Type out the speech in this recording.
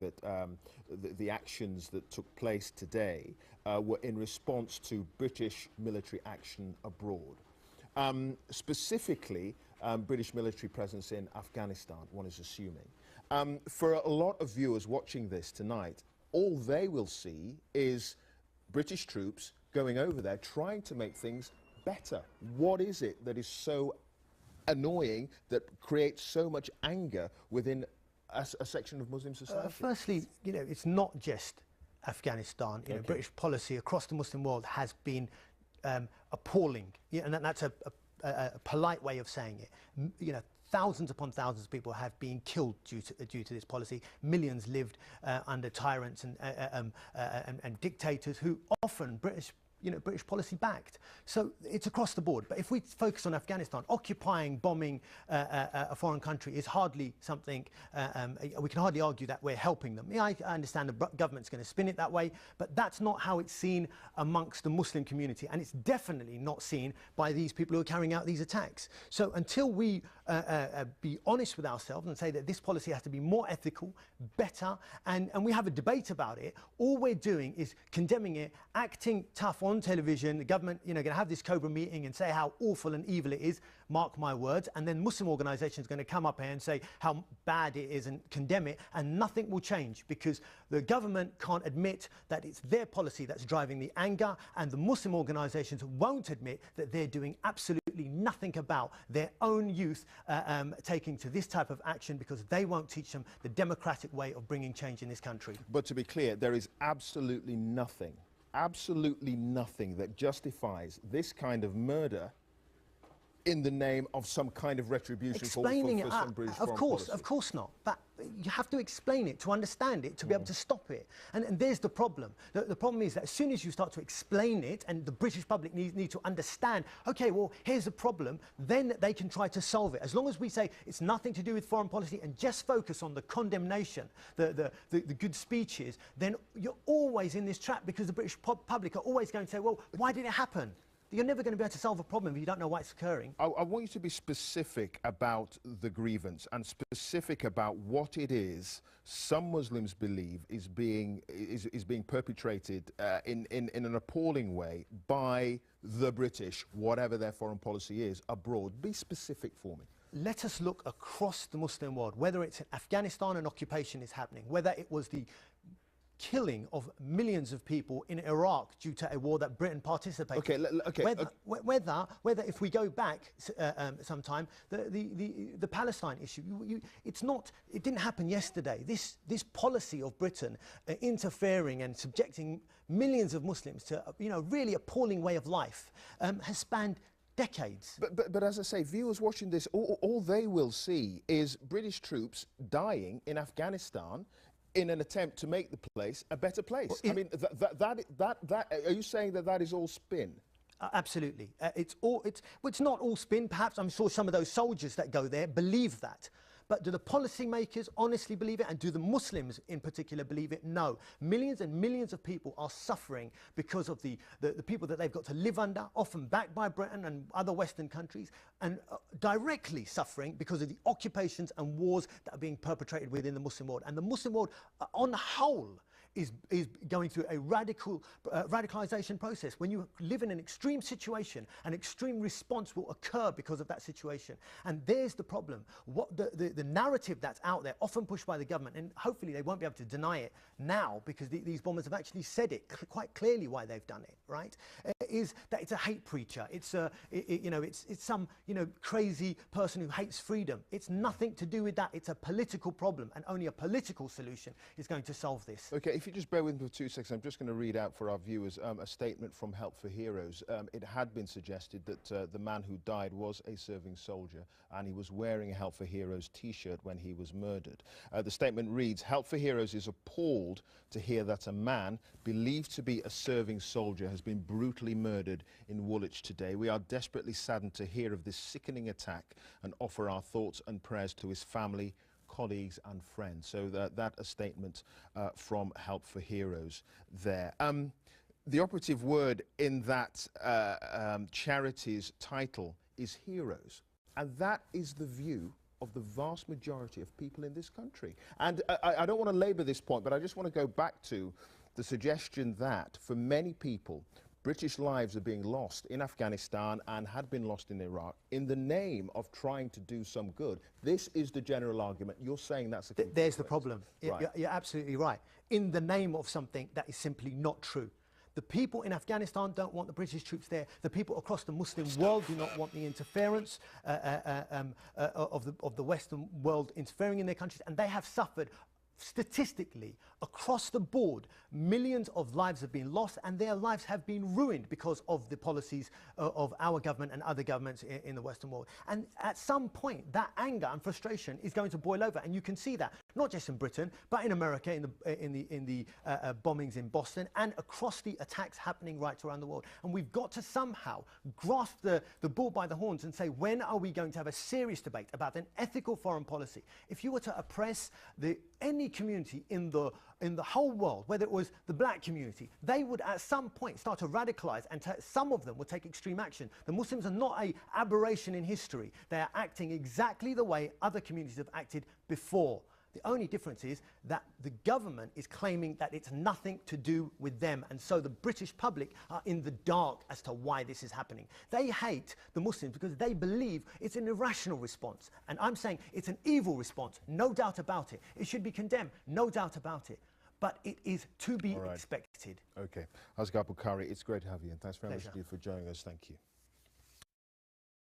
that the actions that took place today were in response to British military action abroad. Specifically, British military presence in Afghanistan, one is assuming. For a lot of viewers watching this tonight, all they will see is British troops going over there trying to make things better. What is it that is so annoying, that creates so much anger within a section of Muslim society? Firstly, it's not just Afghanistan. British policy across the Muslim world has been appalling, and that's a polite way of saying it. Thousands upon thousands of people have been killed due to this policy. Millions lived under tyrants and dictators who often British policy backed. So it's across the board. But if we focus on Afghanistan, occupying, bombing a foreign country is hardly something, we can hardly argue that we're helping them. Yeah, I understand the government's going to spin it that way, but that's not how it's seen amongst the Muslim community, and it's definitely not seen by these people who are carrying out these attacks. So until we be honest with ourselves and say that this policy has to be more ethical, better, and we have a debate about it, all we're doing is condemning it, acting tough on television. The government, going to have this Cobra meeting and say how awful and evil it is, mark my words, and then Muslim organisations are going to come up here and say how bad it is and condemn it, and nothing will change because the government can't admit that it's their policy that's driving the anger, and the Muslim organisations won't admit that they're doing absolutely nothing about their own youth taking to this type of action, because they won't teach them the democratic way of bringing change in this country. But to be clear, there is absolutely nothing that justifies this kind of murder in the name of some kind of retribution explaining for some British foreign policy. Of course not. But you have to explain it to understand it, to be able to stop it. And there's the problem. The problem is that as soon as you start to explain it, and the British public need to understand, okay, well, here's the problem, then they can try to solve it. As long as we say it's nothing to do with foreign policy and just focus on the condemnation, the good speeches, then you're always in this trap, because the British public are always going to say, well, why did it happen? You're never going to be able to solve a problem if you don't know why it's occurring. I want you to be specific about the grievance and specific about what it is some Muslims believe is being perpetrated in an appalling way by the British, whatever their foreign policy is, abroad. Be specific for me. Let us look across the Muslim world, whether it's in Afghanistan an occupation is happening, whether it was the killing of millions of people in Iraq due to a war that Britain participated. Whether if we go back sometime, the Palestine issue, it didn't happen yesterday. This policy of Britain interfering and subjecting millions of Muslims to really appalling way of life has spanned decades. But as I say, viewers watching this, all they will see is British troops dying in Afghanistan in an attempt to make the place a better place. Well, I mean, are you saying that is all spin? Absolutely. It's not all spin. Perhaps I'm sure some of those soldiers that go there believe that. But do the policymakers honestly believe it? And do the Muslims in particular believe it? No. Millions and millions of people are suffering because of the people that they've got to live under, often backed by Britain and other Western countries, and directly suffering because of the occupations and wars that are being perpetrated within the Muslim world. And the Muslim world, on the whole, is going through a radicalization process. When you live in an extreme situation, an extreme response will occur because of that situation. And there's the problem. What the narrative that's out there, often pushed by the government, and hopefully they won't be able to deny it now, because these bombers have actually said it quite clearly why they've done it, right? Is that it's a hate preacher. It's some crazy person who hates freedom. It's nothing to do with that. It's a political problem, and only a political solution is going to solve this. Okay. If you just bear with me for 2 seconds, I'm just going to read out for our viewers a statement from Help for Heroes. It had been suggested that the man who died was a serving soldier, and he was wearing a Help for Heroes t-shirt when he was murdered. The statement reads, Help for Heroes is appalled to hear that a man believed to be a serving soldier has been brutally murdered in Woolwich today. We are desperately saddened to hear of this sickening attack and offer our thoughts and prayers to his family, colleagues and friends. So that a statement from Help for Heroes there. The operative word in that charity's title is heroes, and that is the view of the vast majority of people in this country. And I don't want to labour this point, but I just want to go back to the suggestion that for many people, British lives are being lost in Afghanistan and had been lost in Iraq in the name of trying to do some good. This is the general argument. You're saying that's a There's the problem. Right. You're absolutely right. In the name of something that is simply not true. The people in Afghanistan don't want the British troops there. The people across the Muslim world do not want the interference of the Western world interfering in their countries, and they have suffered statistically across the board. Millions of lives have been lost, and their lives have been ruined because of the policies of our government and other governments in the Western world. And at some point, that anger and frustration is going to boil over, and you can see that not just in Britain, but in America, in the bombings in Boston, and across the attacks happening right around the world. And we've got to somehow grasp the bull by the horns and say, when are we going to have a serious debate about an ethical foreign policy? If you were to oppress any community in the whole world, whether it was the black community, they would at some point start to radicalize, and some of them would take extreme action. The Muslims are not an aberration in history. They are acting exactly the way other communities have acted before. The only difference is that the government is claiming that it's nothing to do with them, and so the British public are in the dark as to why this is happening. They hate the Muslims because they believe it's an irrational response, and I'm saying it's an evil response, no doubt about it. It should be condemned, no doubt about it, but it is to be expected. Okay. Asghar Bukhari, it's great to have you, and thanks very much Pleasure. indeed for joining us. Thank you.